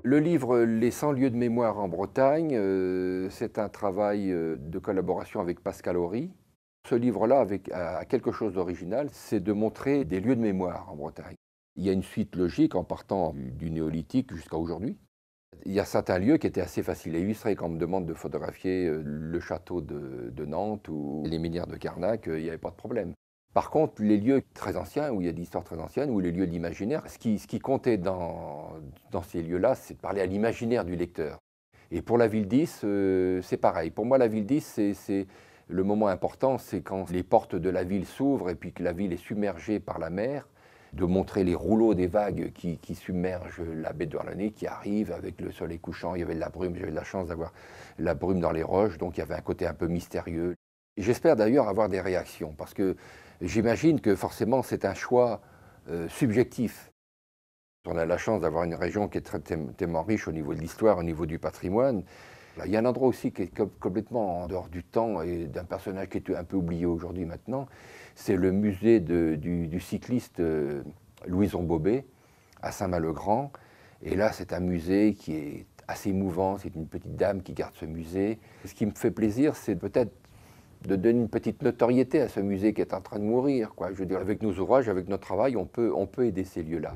Le livre Les 100 lieux de mémoire en Bretagne, c'est un travail de collaboration avec Pascal Horry. Ce livre-là a quelque chose d'original, c'est de montrer des lieux de mémoire en Bretagne. Il y a une suite logique en partant du néolithique jusqu'à aujourd'hui. Il y a certains lieux qui étaient assez faciles à illustrer. Quand on me demande de photographier le château de Nantes ou les minières de Carnac, il n'y avait pas de problème. Par contre, les lieux très anciens, où il y a des histoires très anciennes, ou les lieux d'imaginaire, ce qui comptait dans ces lieux-là, c'est de parler à l'imaginaire du lecteur. Et pour la ville 10, c'est pareil. Pour moi, la ville 10, c'est le moment important, c'est quand les portes de la ville s'ouvrent et puis que la ville est submergée par la mer, de montrer les rouleaux des vagues qui submergent la baie de Douarnenez, qui arrive avec le soleil couchant. Il y avait de la brume, j'avais de la chance d'avoir la brume dans les roches, donc il y avait un côté un peu mystérieux. J'espère d'ailleurs avoir des réactions, parce que j'imagine que forcément c'est un choix subjectif. On a la chance d'avoir une région qui est très tellement riche au niveau de l'histoire, au niveau du patrimoine. Il y a un endroit aussi qui est complètement en dehors du temps et d'un personnage qui est un peu oublié aujourd'hui maintenant. C'est le musée du cycliste Louison Bobet à Saint-Malo-Grand. Et là, c'est un musée qui est assez émouvant. C'est une petite dame qui garde ce musée. Ce qui me fait plaisir, c'est peut-être de donner une petite notoriété à ce musée qui est en train de mourir, quoi. Je veux dire, avec nos ouvrages, avec notre travail, on peut aider ces lieux-là.